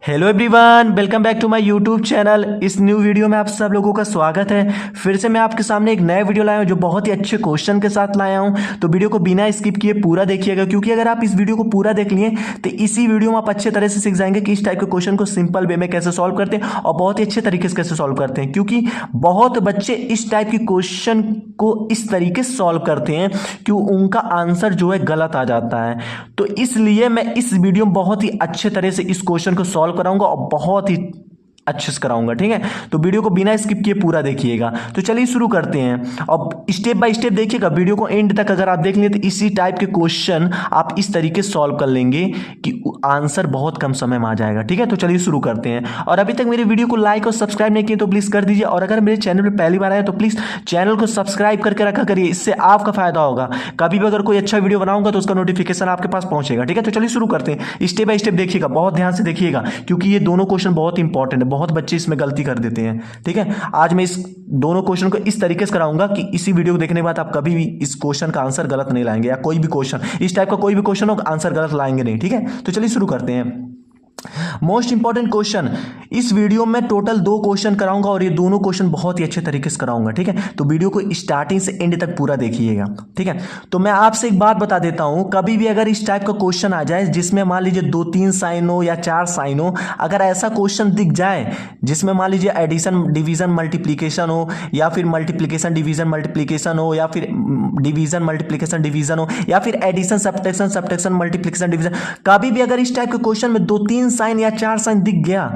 Hello everyone, welcome back to my YouTube channel. इस new video में आप सब लोगों का स्वागत है। फिर से मैं आपके सामने एक नया वीडियो लाया हूं जो बहुत ही अच्छे क्वेश्चन के साथ लाया हूं। तो वीडियो को बिना स्किप किए पूरा देखिएगा, क्योंकि अगर आप इस वीडियो को पूरा देख लिए तो इसी वीडियो में आप अच्छे तरह से सीख जाएंगे कि इस टाइप के क्वेश्चन को सिंपल वे में कैसे सॉल्व करते हैं और बहुत ही अच्छे तरीके से कैसे सॉल्व करते हैं। क्योंकि बहुत बच्चे इस टाइप की क्वेश्चन को इस तरीके से सॉल्व करते हैं कि उनका आंसर जो है गलत आ जाता है। तो इसलिए मैं इस वीडियो में बहुत ही अच्छे तरह से इस क्वेश्चन को सॉल्व कराऊंगा और बहुत ही अच्छे से कराऊंगा। ठीक है, तो वीडियो को बिना स्किप किए पूरा देखिएगा। तो चलिए शुरू करते हैं और स्टेप बाय स्टेप देखिएगा। वीडियो को एंड तक अगर आप देख लें तो इसी टाइप के क्वेश्चन आप इस तरीके से सॉल्व कर लेंगे कि आंसर बहुत कम समय में आ जाएगा। ठीक है, तो चलिए शुरू करते हैं। और अभी तक मेरे वीडियो को लाइक और सब्सक्राइब नहीं किए तो प्लीज कर दीजिए, और अगर मेरे चैनल पर पहली बार आए तो प्लीज चैनल को सब्सक्राइब करके रखा करिए। इससे आपका फायदा होगा, कभी भी अगर कोई अच्छा वीडियो बनाऊंगा तो उसका नोटिफिकेशन आपके पास पहुंचेगा। ठीक है, तो चलिए शुरू करते हैं। स्टेप बाय स्टेप देखिएगा, बहुत ध्यान से देखिएगा, क्योंकि ये दोनों क्वेश्चन बहुत इंपॉर्टेंट है। बहुत बच्चे इसमें गलती कर देते हैं। ठीक है, आज मैं इस दोनों क्वेश्चन को इस तरीके से कराऊंगा कि इसी वीडियो को देखने के बाद आप कभी भी इस क्वेश्चन का आंसर गलत नहीं लाएंगे, या कोई भी क्वेश्चन इस टाइप का कोई भी क्वेश्चन हो आंसर गलत लाएंगे नहीं। ठीक है, तो चलिए शुरू करते हैं। मोस्ट इंपॉर्टेंट क्वेश्चन, इस वीडियो में टोटल 2 क्वेश्चन कराऊंगा और ये दोनों क्वेश्चन बहुत ही अच्छे तरीके से कराऊंगा। ठीक है, तो वीडियो को स्टार्टिंग से एंड तक पूरा देखिएगा। ठीक है, तो मैं आपसे एक बात बता देता हूं, कभी भी अगर इस टाइप का क्वेश्चन आ जाए जिसमें मान लीजिए 2-3 साइन हो या 4 साइन हो, अगर ऐसा क्वेश्चन दिख जाए जिसमें मान लीजिए एडिशन डिवीजन मल्टीप्लीकेशन हो, या फिर मल्टीप्लीकेशन डिवीजन मल्टीप्लीकेशन हो, या फिर डिवीजन मल्टीप्लीकेशन डिवीजन हो, या फिर addition subtraction subtraction multiplication division, कभी भी अगर इस टाइप के क्वेश्चन में 2-3 साइन या 4 साइन दिख गया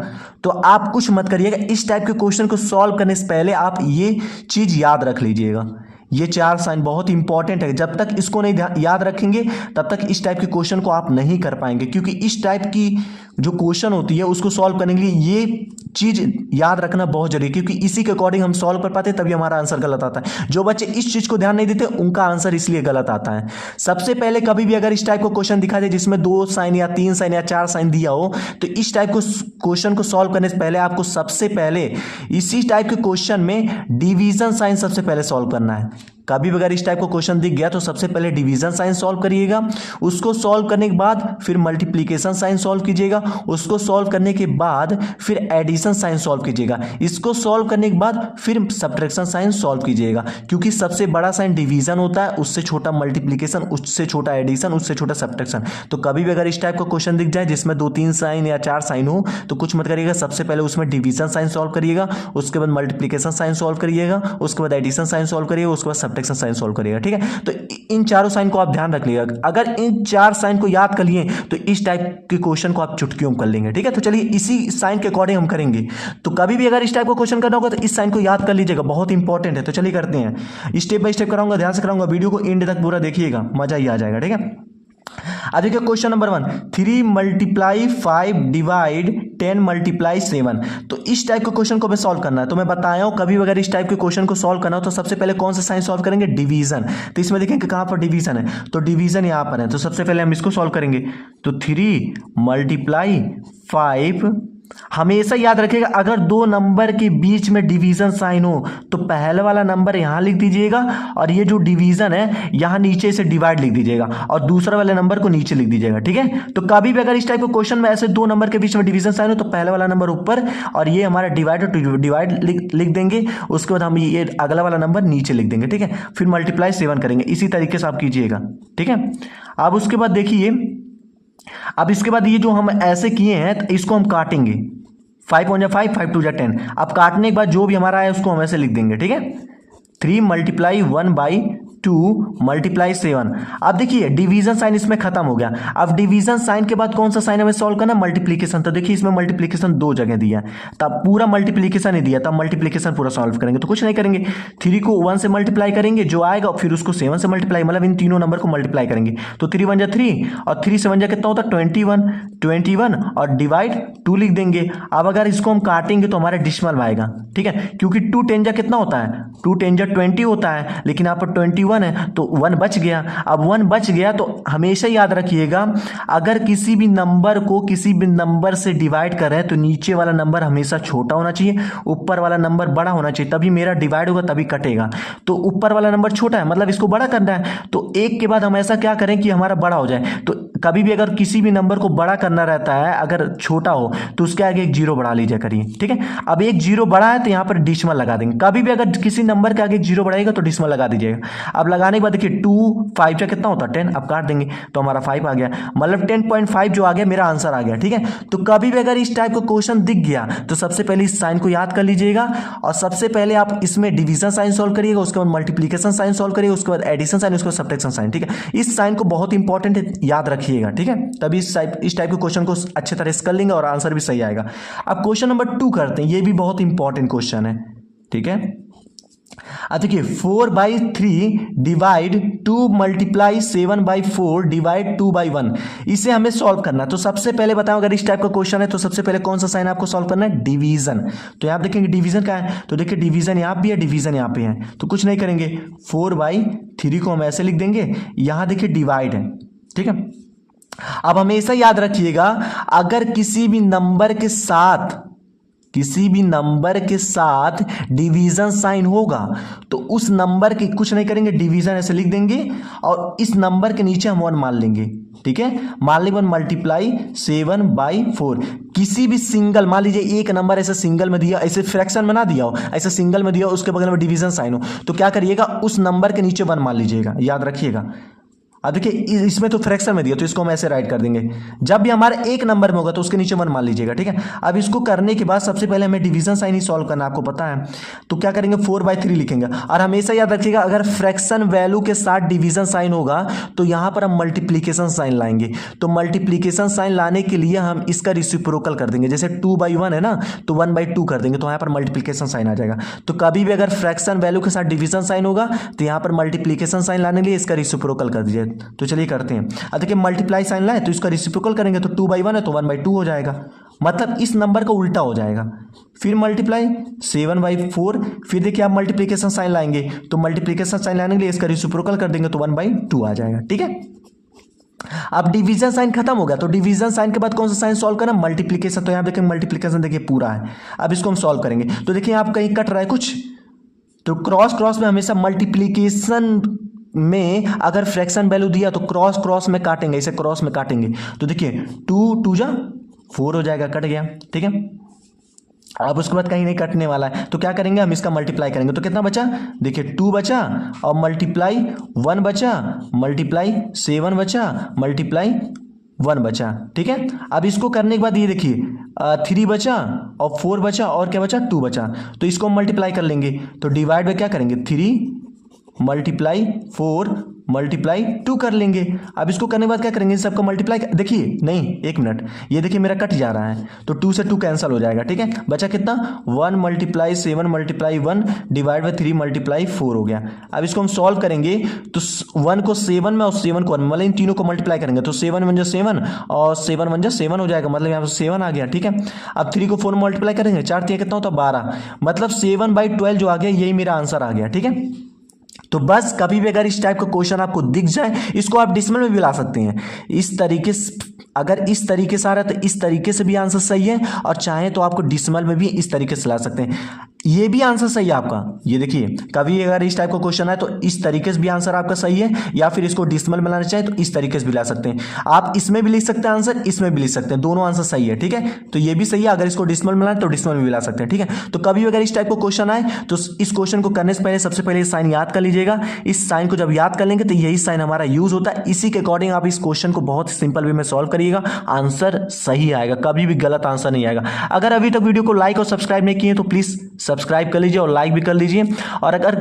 तो आप कुछ मत करिएगा। इस टाइप के क्वेश्चन को सॉल्व करने से पहले आप ये चीज याद रख लीजिएगा। ये 4 साइन बहुत इंपॉर्टेंट है। जब तक इसको नहीं याद रखेंगे तब तक इस टाइप के क्वेश्चन को आप नहीं कर पाएंगे, क्योंकि इस टाइप की जो क्वेश्चन होती है उसको सॉल्व करने के लिए ये चीज याद रखना बहुत जरूरी है, क्योंकि इसी के अकॉर्डिंग हम सॉल्व कर पाते हैं, तभी हमारा आंसर गलत आता है। जो बच्चे इस चीज को ध्यान नहीं देते उनका आंसर इसलिए गलत आता है। सबसे पहले कभी भी अगर इस टाइप का क्वेश्चन दिखा दे जिसमें 2 साइन या 3 साइन या 4 साइन दिया हो, तो इस टाइप को क्वेश्चन को सॉल्व करने से पहले आपको सबसे पहले इसी टाइप के क्वेश्चन में डिवीजन साइन सबसे पहले सॉल्व करना है। कभी भी अगर इस टाइप का क्वेश्चन दिख गया तो सबसे पहले डिवीजन साइन सॉल्व करिएगा। उसको सॉल्व करने के बाद फिर मल्टीप्लिकेशन साइन सॉल्व कीजिएगा। उसको सॉल्व करने के बाद फिर एडिशन साइन सॉल्व कीजिएगा। इसको सॉल्व करने के बाद फिर सब्ट्रैक्शन साइन सॉल्व कीजिएगा, क्योंकि सबसे बड़ा साइन डिवीजन होता है, उससे छोटा मल्टीप्लिकेशन, उससे छोटा एडिशन, उससे छोटा सब्ट्रैक्शन। तो कभी भी अगर इस टाइप का क्वेश्चन दिख जाए जिसमें 2-3 साइन या 4 साइन हो तो कुछ मत करिएगा, सबसे पहले उसमें डिवीजन साइन सॉल्व करिएगा, उसके बाद मल्टीप्लिकेशन साइन सॉल्व करिएगा, उसके बाद एडिशन साइन सॉल्व करिएगा, उसके बाद सब्ट्रैक्शन साइन सॉल्व करिएगा। ठीक है, तो इन चारों साइन को आप ध्यान रख लीजिएगा। अगर इन 4 साइन को याद कर लिए तो इस टाइप के क्वेश्चन को आप चुटकियों में कर लेंगे। ठीक है, तो चलिए इसी साइन के अकॉर्डिंग हम करेंगे। तो कभी भी अगर इस टाइप का क्वेश्चन करना होगा तो इस साइन को याद कर लीजिएगा, बहुत इंपॉर्टेंट है। तो चलिए करते हैं, स्टेप बाय स्टेप कराऊंगा, ध्यान से कराऊंगा, वीडियो को एंड तक पूरा देखिएगा, मजा ही आ जाएगा। ठीक है, अब देखिए क्वेश्चन नंबर 1, 3 × 5 डिवाइड 10 × 7। तो इस टाइप के क्वेश्चन को मैं सॉल्व करना है। तो मैं बताया हूं कभी अगर इस टाइप के क्वेश्चन को सॉल्व करना हो तो सबसे पहले कौन सा साइन सॉल्व करेंगे, डिवीजन। तो इसमें देखेंगे कहां पर डिवीजन है, तो डिवीजन यहां पर है। तो सबसे पहले हम इसको सॉल्व करेंगे। तो 3 × 5, हमेशा याद रखिएगा अगर 2 नंबर के बीच में डिवीजन साइन हो तो पहले वाला नंबर यहां लिख दीजिएगा, और ये जो डिवीजन है यहां नीचे से डिवाइड लिख दीजिएगा, और दूसरा वाले नंबर को नीचे लिख दीजिएगा। ठीक है, तो कभी भी अगर इस टाइप के क्वेश्चन में ऐसे 2 नंबर के बीच में डिवीजन साइन हो तो पहले वाला नंबर ऊपर और ये हमारा डिवाइड लिख देंगे, उसके बाद हम ये अगला वाला नंबर नीचे लिख देंगे। ठीक है, फिर मल्टीप्लाई 7 करेंगे। इसी तरीके से आप कीजिएगा। ठीक है, अब उसके बाद देखिए, अब इसके बाद ये जो हम ऐसे किए हैं तो इसको हम काटेंगे। 5 × 5, 5 × 10। अब काटने के बाद जो भी हमारा है उसको हम ऐसे लिख देंगे। ठीक है, 3 × 1/2 × 7। अब देखिए डिवीजन साइन इसमें खत्म हो गया। अब डिवीजन साइन के बाद कौन सा साइन हमें सॉल्व करना है, मल्टीप्लिकेशन। तो देखिए इसमें मल्टीप्लिकेशन 2 जगह दिया है, तब पूरा मल्टीप्लिकेशन ही दिया, तब मल्टीप्लिकेशन पूरा सॉल्व करेंगे। तो कुछ नहीं करेंगे, 3 को 1 से मल्टीप्लाई करेंगे जो आएगा, फिर उसको 7 से मल्टीप्लाई, मतलब इन तीनों नंबर को मल्टीप्लाई करेंगे। तो 3 × 1 = 3 और 3 से 1 कितना होता है 21 और डिवाइड 2 लिख देंगे। अब अगर इसको हम काटेंगे तो हमारा डिसिमल में आएगा। ठीक है, क्योंकि 2 × 10 कितना होता है 2 10 जा 20 होता है, लेकिन यहाँ पर 21 है तो 1 बच गया। अब 1 बच गया तो हमेशा याद रखिएगा, अगर किसी भी नंबर को किसी भी नंबर से डिवाइड कर रहे हैं तो नीचे वाला नंबर हमेशा छोटा होना चाहिए, ऊपर वाला नंबर बड़ा होना चाहिए, तभी मेरा डिवाइड होगा, तभी कटेगा। तो ऊपर वाला नंबर छोटा है मतलब इसको बड़ा करना है, तो 1 के बाद हम ऐसा क्या करें कि हमारा बड़ा हो जाए। तो कभी भी अगर किसी भी नंबर को बड़ा करना रहता है, अगर छोटा हो तो उसके आगे एक 0 बढ़ा लीजिए करिए, ठीक है। अब एक 0 बढ़ा है तो यहाँ पर डिसमल लगा देंगे। कभी भी अगर किसी नंबर के आगे 0 बढ़ाएगा तो डिसमल लगा दीजिएगा। अब लगाने के बाद देखिए 2 5 का कितना होता है 10, अब काट देंगे तो हमारा 5 आ गया, मतलब 10.5 जो आ गया मेरा आंसर आ गया, ठीक है। तो कभी भी अगर इस टाइप का क्वेश्चन दिख गया तो सबसे पहले इस साइन को याद कर लीजिएगा, और सबसे पहले आप इसमें डिवीजन साइन सॉल्व करिएगा, उसके बाद मल्टीप्लीकेशन साइन सॉल्व करिएगा, उसके बाद एडिशन साइन, उसके बाद सब्ट्रैक्शन साइन, ठीक है। इस साइन को बहुत इंपॉर्टेंट है, याद रखिएगा, ठीक है, तभी इस टाइप के क्वेश्चन को अच्छे तरह से कर लेंगे और आंसर भी सही आएगा। अब क्वेश्चन नंबर 2 करते हैं, ये भी बहुत इंपॉर्टेंट क्वेश्चन है, ठीक है। अब देखिए 4/3 डिवाइड 2 मल्टीप्लाई 7/4 डिवाइड 2/1, इसे हमें सॉल्व करना है। तो सबसे पहले बताओ, अगर इस टाइप का क्वेश्चन है तो सबसे पहले कौन सा साइन आपको सॉल्व करना है, डिवीजन। तो यहाँ देखेंगे डिवीजन क्या है, तो देखिए डिवीजन यहाँ भी है, डिवीजन यहाँ पे है, तो कुछ नहीं करेंगे 4/3 को हम ऐसे लिख देंगे, यहाँ देखिए डिवाइड है, ठीक है। अब हमेशा याद रखिएगा, अगर किसी भी नंबर के साथ डिवीजन साइन होगा तो उस नंबर के कुछ नहीं करेंगे, डिवीजन ऐसे लिख देंगे और इस नंबर के नीचे हम 1 मान लेंगे, ठीक है। मान लीजिए 1 मल्टीप्लाई 7/4, किसी भी सिंगल, मान लीजिए एक नंबर ऐसे सिंगल में दिया, ऐसे फ्रैक्शन में ना दिया हो, ऐसे सिंगल में दिया हो, उसके बगल में डिवीजन साइन हो, तो क्या करिएगा, उस नंबर के नीचे 1 मान लीजिएगा, याद रखिएगा। अब देखिए इसमें तो फ्रैक्शन में दिया तो इसको हम ऐसे राइट कर देंगे, जब भी हमारे एक नंबर में होगा तो उसके नीचे 1 मान लीजिएगा, ठीक है। अब इसको करने के बाद सबसे पहले हमें डिवीजन साइन ही सॉल्व करना है, आपको पता है, तो क्या करेंगे 4/3 लिखेंगे। और हमेशा याद रखिएगा, अगर फ्रैक्शन वैल्यू के साथ डिवीजन साइन होगा तो यहाँ पर हम मल्टीप्लीकेशन साइन लाएंगे। तो मल्टीप्लीकेशन साइन लाने के लिए हम इसका रेसिप्रोकल कर देंगे, जैसे 2/1 है ना, तो 1/2 कर देंगे, तो यहाँ पर मल्टीप्लीकेशन साइन आ जाएगा। तो कभी भी अगर फ्रैक्शन वैल्यू के साथ डिवीजन साइन होगा तो यहाँ पर मल्टीप्लीकेशन साइन लाने के लिए इसका रेसिप्रोकल कर दीजिए। तो चलिए करते हैं। अब देखिए मल्टीप्लाई साइन लाए तो इसका रेसिप्रोकल करेंगे तो 2/1 है तो 1/2 हो जाएगा, मतलब इस नंबर का उल्टा हो जाएगा। फिर मल्टीप्लाई 7/4, फिर देखिए आप मल्टीप्लिकेशन साइन लाएंगे तो मल्टीप्लिकेशन साइन लाने के लिए इसका रेसिप्रोकल कर देंगे तो 1/2 आ जाएगा, ठीक है। अब डिवीजन साइन खत्म हो गया, तो डिवीजन साइन के बाद कौन सा साइन सॉल्व करना, मल्टीप्लिकेशन। तो यहाँ देखिए मल्टीप्लिकेशन देखिए पूरा है, अब इसको हम सॉल्व करेंगे। तो देखिए आप कहीं कट रहा है कुछ, तो क्रॉस में हमेशा मल्टीप्लिकेशन में अगर फ्रैक्शन वैल्यू दिया तो क्रॉस में काटेंगे, इसे क्रॉस में काटेंगे। तो देखिए 2 2 जा 4 हो जाएगा, कट गया, ठीक है। अब उसके बाद कहीं नहीं कटने वाला है, तो क्या करेंगे, हम इसका मल्टीप्लाई करेंगे। तो कितना बचा, देखिए 2 बचा और मल्टीप्लाई 1 बचा, मल्टीप्लाई 7 बचा, मल्टीप्लाई 1 बचा, ठीक है। अब इसको करने के बाद ये देखिए 3 बचा और 4 बचा और क्या बचा, 2 बचा, तो इसको हम मल्टीप्लाई कर लेंगे। तो डिवाइड में क्या करेंगे, 3 मल्टीप्लाई 4 मल्टीप्लाई 2 कर लेंगे। अब इसको करने के बाद क्या करेंगे, सबको मल्टीप्लाई, देखिए नहीं 1 मिनट, ये देखिए मेरा कट जा रहा है, तो 2 से 2 कैंसिल हो जाएगा, ठीक है। बचा कितना, 1 multiply 7 multiply 1 divide by 3 multiply 4 हो गया। अब इसको हम सॉल्व करेंगे तो 1 को 7 में और 7 को 1 मतलब इन तीनों को मल्टीप्लाई करेंगे तो 7 1 7 और 7 1 7 हो जाएगा, मतलब यहाँ पर 7 आ गया, ठीक है। अब 3 को 4 में मल्टीप्लाई करेंगे, 4 3 कितना होता है 12, मतलब 7/12 जो आ गया, यही मेरा आंसर आ गया, ठीक है। तो बस कभी भी अगर इस टाइप का क्वेश्चन आपको दिख जाए, इसको आप डिसमल में भी ला सकते हैं। इस तरीके से अगर इस तरीके से आ रहा है तो इस तरीके से भी आंसर सही है, और चाहे तो आपको डिसमल में भी इस तरीके से ला सकते हैं, ये भी आंसर सही है आपका। ये देखिए कभी अगर इस टाइप का क्वेश्चन है तो इस तरीके से भी आंसर आपका सही है, या फिर इसको डिसमल में लाना चाहे तो इस तरीके से भी ला सकते हैं। आप इसमें भी लिख सकते हैं आंसर, इसमें भी लिख सकते हैं, दोनों आंसर सही है, ठीक है। तो ये भी सही है, अगर इसको डिसमल में लाना तो डिसमल में भी ला सकते हैं, ठीक है। तो कभी अगर इस टाइप का क्वेश्चन आए तो इस क्वेश्चन को करने से पहले सबसे पहले साइन याद कर लीजिएगा। इस साइन को जब याद कर लेंगे तो यही साइन हमारा यूज होता है, इसी के अकॉर्डिंग आप इस क्वेश्चन को बहुत सिंपल वे में सॉल्व करिएगा, आंसर सही आएगा, कभी भी गलत आंसर नहीं आएगा। अगर अभी तक वीडियो को लाइक और सब्सक्राइब नहीं किए तो प्लीज सब्सक्राइब कर लीजिए और लाइक भी कर लीजिए, और अगर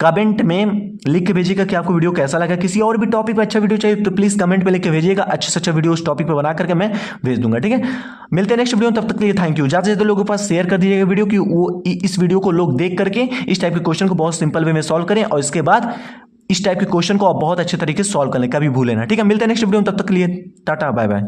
कमेंट में लिख के भेजिएगा कि आपको वीडियो कैसा लगा। किसी और भी टॉपिक पे अच्छा वीडियो चाहिए तो प्लीज कमेंट पे लिख के भेजिएगा, अच्छे से अच्छा वीडियो उस टॉपिक पे बना करके मैं भेज दूंगा, ठीक है। मिलते हैं नेक्स्ट वीडियो में, तब तक के लिए थैंक यू। ज्यादा से ज्यादा लोगों के पास शेयर कर दीजिएगा वीडियो की, वो इस वीडियो को लोग देख करके इस टाइप के क्वेश्चन को बहुत सिंपल वे में सॉल्व करें, और इसके बाद इस टाइप के क्वेश्चन को आप बहुत अच्छे तरीके से सॉल्व कर लें, कभी भूलें ना, ठीक है। मिलते हैं नेक्स्ट वीडियो में, तब तक के लिए टाटा बाय बाय।